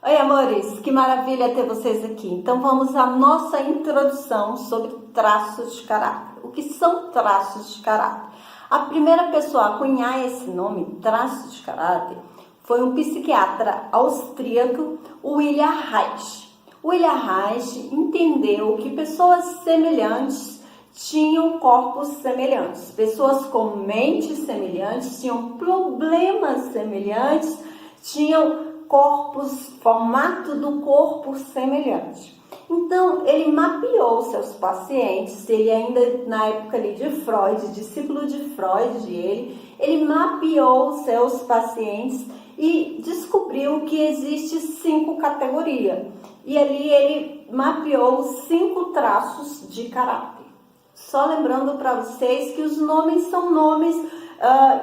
Oi, amores, que maravilha ter vocês aqui. Então vamos à nossa introdução sobre traços de caráter. O que são traços de caráter? A primeira pessoa a cunhar esse nome, traços de caráter, foi um psiquiatra austríaco, William Reich. William Reich entendeu que pessoas semelhantes tinham corpos semelhantes, pessoas com mentes semelhantes tinham problemas semelhantes, tinham corpos, formato do corpo semelhante. Então, ele mapeou seus pacientes, ele ainda na época ali de Freud, discípulo de Freud, ele mapeou seus pacientes e descobriu que existe 5 categorias. E ali ele mapeou 5 traços de caráter. Só lembrando para vocês que os nomes são nomes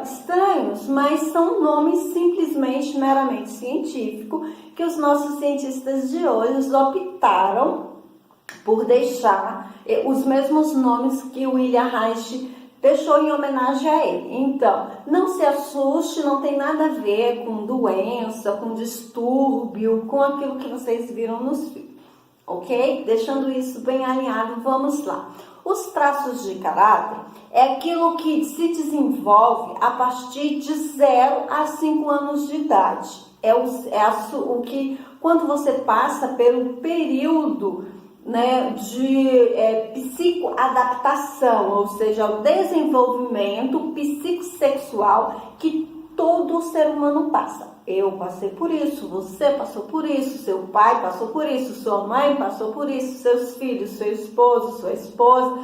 estranhos, mas são nomes simplesmente meramente científicos que os nossos cientistas de hoje optaram por deixar os mesmos nomes que o William Reich deixou em homenagem a ele. Então, não se assuste, não tem nada a ver com doença, com distúrbio, com aquilo que vocês viram nos filmes, ok? Deixando isso bem alinhado, vamos lá. Os traços de caráter é aquilo que se desenvolve a partir de 0 a 5 anos de idade. O que, quando você passa pelo período, né, de psicoadaptação, ou seja, o desenvolvimento psicossexual que todo ser humano passa. Eu passei por isso, você passou por isso, seu pai passou por isso, sua mãe passou por isso, seus filhos, seu esposo, sua esposa,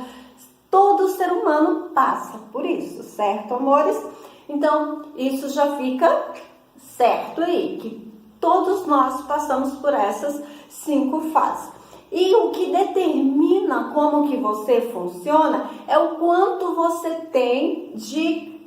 todo ser humano passa por isso, certo, amores? Então, isso já fica certo aí, que todos nós passamos por essas 5 fases. E o que determina como que você funciona é o quanto você tem de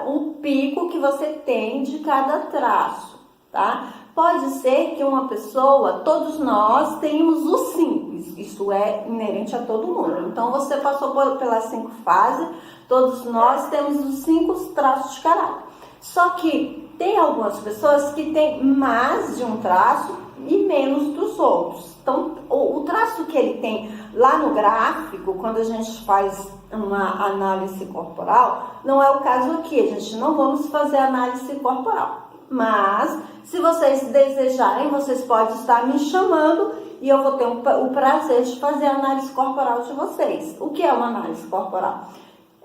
o pico que você tem de cada traço, tá? Pode ser que uma pessoa, todos nós temos os 5, isso é inerente a todo mundo. Então você passou pelas 5 fases, todos nós temos os 5 traços de caráter. Só que tem algumas pessoas que têm mais de um traço e menos dos outros. Então, o traço que ele tem lá no gráfico, quando a gente faz uma análise corporal, não é o caso aqui, a gente não vamos fazer análise corporal. Mas, se vocês desejarem, vocês podem estar me chamando e eu vou ter o prazer de fazer a análise corporal de vocês. O que é uma análise corporal?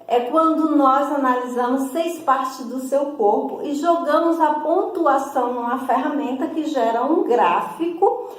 É quando nós analisamos 6 partes do seu corpo e jogamos a pontuação numa ferramenta que gera um gráfico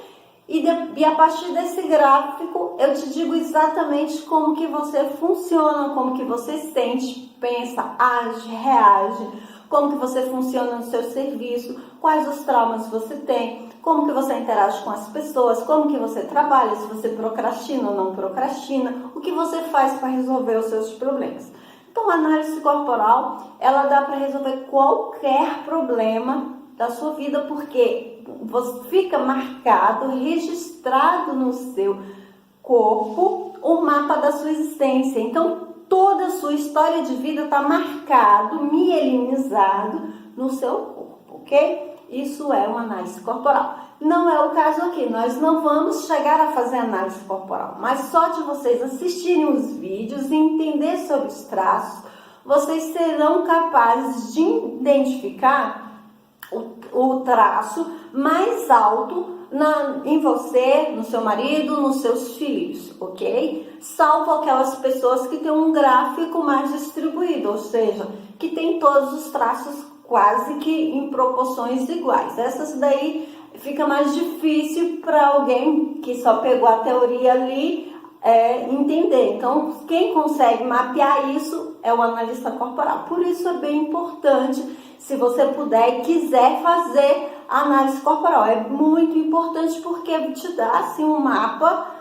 e a partir desse gráfico eu te digo exatamente como que você funciona, como que você sente, pensa, age, reage, como que você funciona no seu serviço, quais os traumas você tem, como que você interage com as pessoas, como que você trabalha, se você procrastina ou não procrastina, o que você faz para resolver os seus problemas. Então, a análise corporal, ela dá para resolver qualquer problema da sua vida, porque você fica marcado, registrado no seu corpo o mapa da sua existência. Então, toda a sua história de vida está marcado, mielinizado no seu corpo, ok? Isso é uma análise corporal. Não é o caso aqui, nós não vamos chegar a fazer análise corporal, mas só de vocês assistirem os vídeos e entender sobre os traços, vocês serão capazes de identificar o traço mais alto em você, no seu marido, nos seus filhos, ok? Salvo aquelas pessoas que têm um gráfico mais distribuído, ou seja, que tem todos os traços quase que em proporções iguais. Essas daí fica mais difícil para alguém que só pegou a teoria ali entender. Então, quem consegue mapear isso é o analista corporal. Por isso é bem importante, se você puder e quiser fazer a análise corporal. É muito importante porque te dá assim um mapa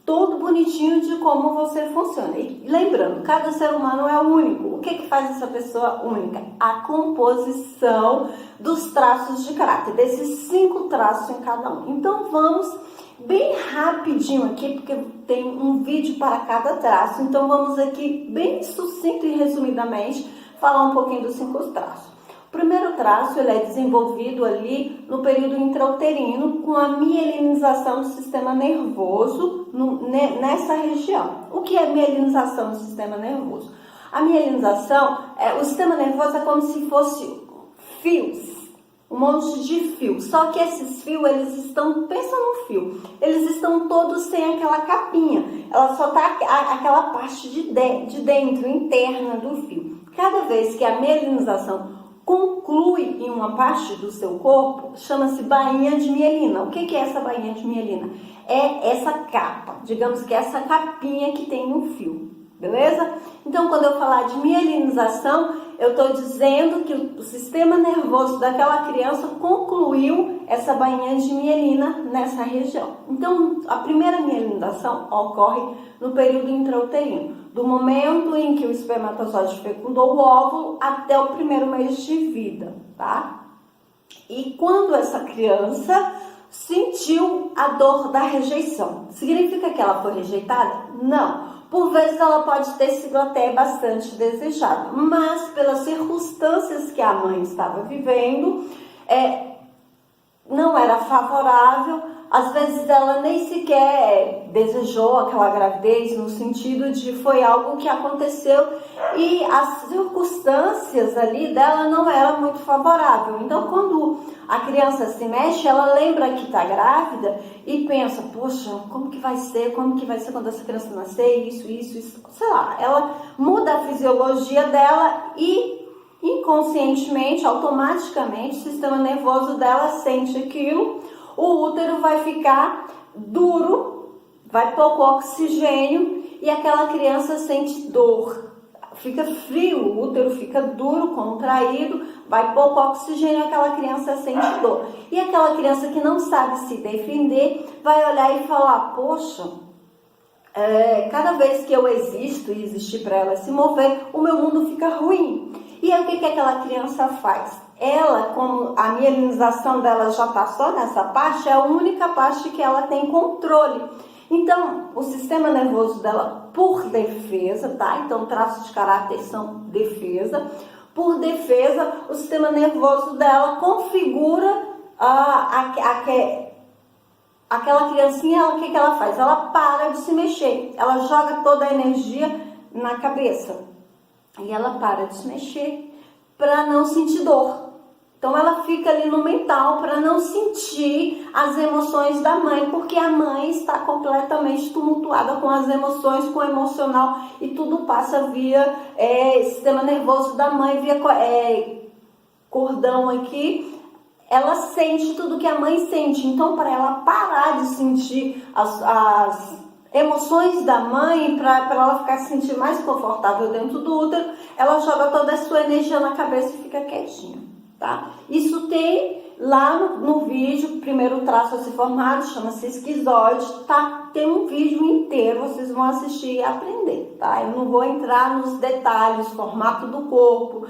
todo bonitinho de como você funciona. E lembrando, cada ser humano é único. O que faz essa pessoa única? A composição dos traços de caráter, desses 5 traços em cada um. Então vamos bem rapidinho aqui, porque tem um vídeo para cada traço. Então vamos aqui bem sucinto e resumidamente falar um pouquinho dos 5 traços. O primeiro traço ele é desenvolvido ali no período intrauterino com a mielinização do sistema nervoso nessa região. O que é mielinização do sistema nervoso? A mielinização, o sistema nervoso é como se fosse fios, um monte de fios. Só que esses fios, eles estão, pensa no fio, eles estão todos sem aquela capinha. Ela só tá aquela parte de dentro, interna do fio. Cada vez que a mielinização conclui em uma parte do seu corpo, chama-se bainha de mielina. O que é essa bainha de mielina? É essa capa, digamos que é essa capinha que tem no fio, beleza? Então, quando eu falar de mielinização, eu estou dizendo que o sistema nervoso daquela criança concluiu essa bainha de mielina nessa região. Então, a primeira mielinização ocorre no período intrauterino, do momento em que o espermatozoide fecundou o óvulo até o primeiro mês de vida, tá? E quando essa criança sentiu a dor da rejeição, significa que ela foi rejeitada? Não. Por vezes ela pode ter sido até bastante desejada, mas pelas circunstâncias que a mãe estava vivendo, não era favorável. Às vezes ela nem sequer desejou aquela gravidez, no sentido de foi algo que aconteceu e as circunstâncias ali dela não eram muito favoráveis. Então, quando a criança se mexe, ela lembra que está grávida e pensa, poxa, como que vai ser quando essa criança nascer, isso, sei lá. Ela muda a fisiologia dela e inconscientemente, automaticamente, o sistema nervoso dela sente aquilo. O útero vai ficar duro, vai pouco oxigênio e aquela criança sente dor. Fica frio, o útero fica duro, contraído, vai pouco oxigênio e aquela criança sente dor. E aquela criança que não sabe se defender vai olhar e falar, poxa, cada vez que eu existo e existir para ela se mover, o meu mundo fica ruim. E aí o que aquela criança faz? Ela, como a mielinização dela já está só nessa parte, é a única parte que ela tem controle. Então, o sistema nervoso dela, por defesa, tá? Então, traços de caráter são defesa. Por defesa, o sistema nervoso dela configura aquela criancinha, o que ela faz? Ela para de se mexer, ela joga toda a energia na cabeça. E ela para de se mexer para não sentir dor. Então ela fica ali no mental para não sentir as emoções da mãe, porque a mãe está completamente tumultuada com as emoções, com o emocional, e tudo passa via sistema nervoso da mãe, via cordão aqui. Ela sente tudo que a mãe sente. Então, para ela parar de sentir as emoções da mãe, para ela ficar se sentir mais confortável dentro do útero, ela joga toda a sua energia na cabeça e fica quietinha, tá? Isso tem lá no vídeo, primeiro traço a ser formado, chama-se esquizoide, tá? Tem um vídeo inteiro, vocês vão assistir e aprender, tá? Eu não vou entrar nos detalhes, formato do corpo,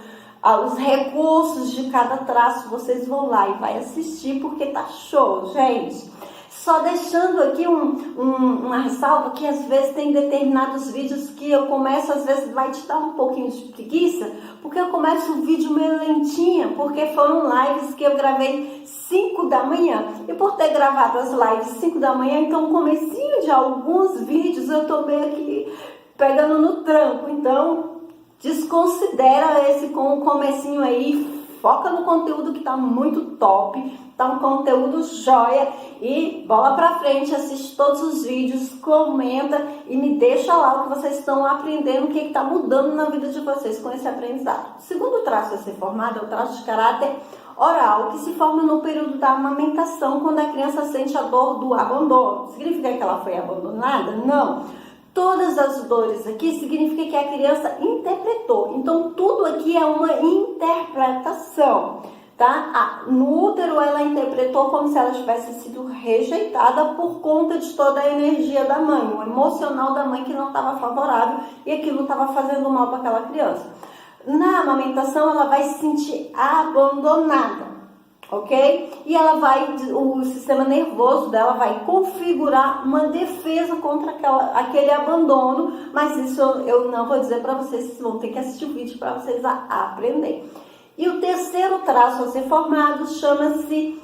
os recursos de cada traço, vocês vão lá e vai assistir, porque tá show, gente. Só deixando aqui uma ressalva que às vezes tem determinados vídeos que eu começo, às vezes vai te dar um pouquinho de preguiça, porque eu começo o vídeo meio lentinha, porque foram lives que eu gravei 5 da manhã. E por ter gravado as lives 5 da manhã, então o comecinho de alguns vídeos eu tô meio aqui pegando no tranco. Então, desconsidera esse comecinho aí, foca no conteúdo que tá muito top, tá um conteúdo joia e bola pra frente, assiste todos os vídeos, comenta e me deixa lá o que vocês estão aprendendo, o que tá mudando na vida de vocês com esse aprendizado. O segundo traço a ser formado é o traço de caráter oral, que se forma no período da amamentação, quando a criança sente a dor do abandono. Significa que ela foi abandonada? Não. Todas as dores aqui significa que a criança interpretou. Então, tudo aqui é uma interpretação, tá? No útero, ela interpretou como se ela tivesse sido rejeitada por conta de toda a energia da mãe, o emocional da mãe que não estava favorável e aquilo estava fazendo mal para aquela criança. Na amamentação, ela vai se sentir abandonada. Ok? E ela o sistema nervoso dela vai configurar uma defesa contra aquele abandono, mas isso eu não vou dizer para vocês vão ter que assistir o vídeo para vocês aprender. E o terceiro traço a ser formado chama-se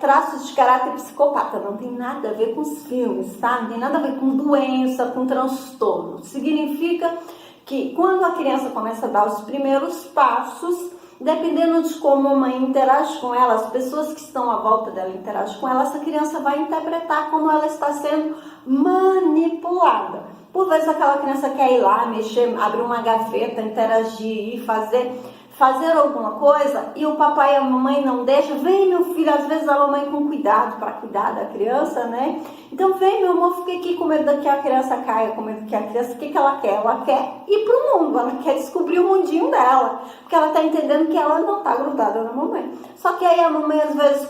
traços de caráter psicopata. Não tem nada a ver com os filmes, tá? Não tem nada a ver com doença, com transtorno. Significa que quando a criança começa a dar os primeiros passos, dependendo de como a mãe interage com ela, as pessoas que estão à volta dela interagem com ela, essa criança vai interpretar como ela está sendo manipulada. Por vezes aquela criança quer ir lá, mexer, abrir uma gaveta, interagir, fazer alguma coisa e o papai e a mamãe não deixam. Vem, meu filho, às vezes a mamãe com cuidado para cuidar da criança, né? Então vem, meu amor, fica aqui com medo que a criança caia, com medo que a criança, o que ela quer? Ela quer ir pro mundo, ela quer descobrir o mundinho dela, porque ela tá entendendo que ela não tá grudada na mamãe. Só que aí a mamãe, às vezes,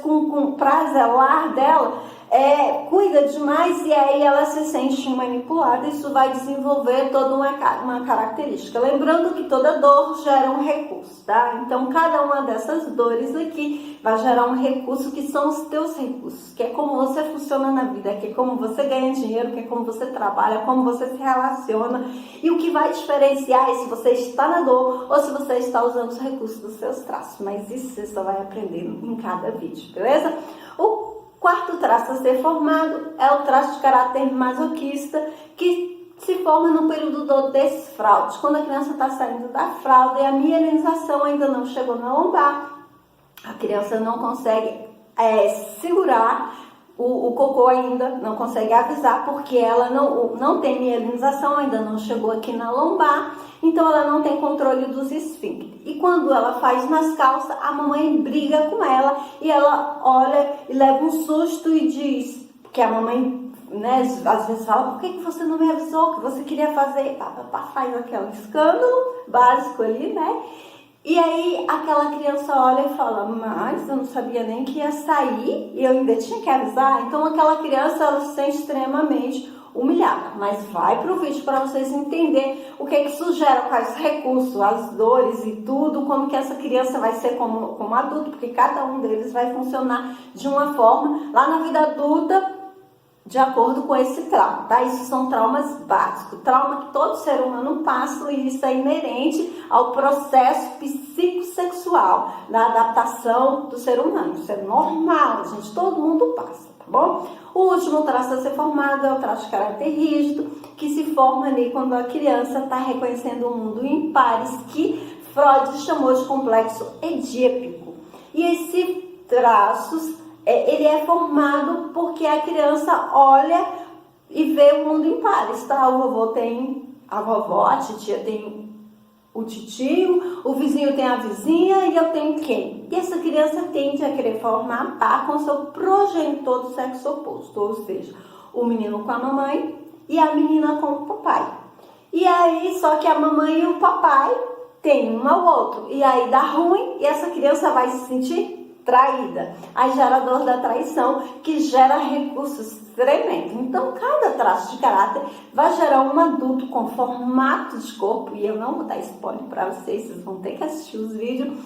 pra zelar dela, cuida demais e aí ela se sente manipulada. Isso vai desenvolver toda uma característica. Lembrando que toda dor gera um recurso, tá? Então, cada uma dessas dores aqui vai gerar um recurso que são os teus recursos, que é como você funciona na vida, que é como você ganha dinheiro, que é como você trabalha, como você se relaciona. E o que vai diferenciar é se você está na dor ou se você está usando os recursos dos seus traços. Mas isso você só vai aprender em cada vídeo, beleza? O quarto traço a ser formado é o traço de caráter masoquista, que se forma no período do desfraude, quando a criança está saindo da fralda e a mielinização ainda não chegou na lombar, a criança não consegue segurar o cocô ainda, não consegue avisar porque ela não tem mielinização, ainda não chegou aqui na lombar, então ela não tem controle dos esfíncteres. E quando ela faz nas calças, a mamãe briga com ela e ela olha e leva um susto e diz, porque a mamãe, né, às vezes fala, por que você não me avisou que você queria fazer? Faz aquele escândalo básico ali, né? E aí aquela criança olha e fala, mas eu não sabia nem que ia sair e eu ainda tinha que avisar. Então aquela criança, ela se sente extremamente humilhada. Mas vai pro vídeo para vocês entenderem o que isso gera, quais recursos, as dores e tudo, como que essa criança vai ser como adulto, porque cada um deles vai funcionar de uma forma lá na vida adulta, de acordo com esse trauma, tá? Isso são traumas básicos, trauma que todo ser humano passa e isso é inerente ao processo psicossexual, da adaptação do ser humano. Isso é normal, gente, todo mundo passa, tá bom? O último traço a ser formado é o traço de caráter rígido, que se forma ali quando a criança está reconhecendo o mundo em pares, que Freud chamou de complexo edípico. E esses traços ele é formado porque a criança olha e vê o mundo em pares, tá? O vovô tem a vovó, a titia tem o titio, o vizinho tem a vizinha e eu tenho quem? E essa criança tende a querer formar par com seu progenitor do sexo oposto, ou seja, o menino com a mamãe e a menina com o papai. E aí, só que a mamãe e o papai têm um ao outro, e aí dá ruim e essa criança vai se sentir traída. Aí gera a dor da traição, que gera recursos tremendos. Então, cada traço de caráter vai gerar um adulto com formato de corpo, e eu não vou dar spoiler para vocês vão ter que assistir os vídeos.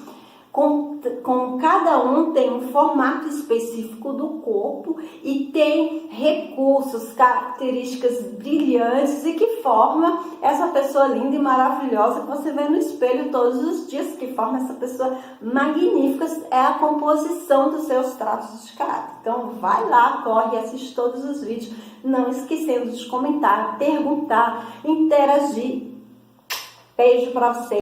Com cada um tem um formato específico do corpo e tem recursos, características brilhantes e que forma essa pessoa linda e maravilhosa que você vê no espelho todos os dias, que forma essa pessoa magnífica, é a composição dos seus traços de caráter. Então vai lá, corre e assiste todos os vídeos, não esquecendo de comentar, perguntar, interagir. Beijo para você.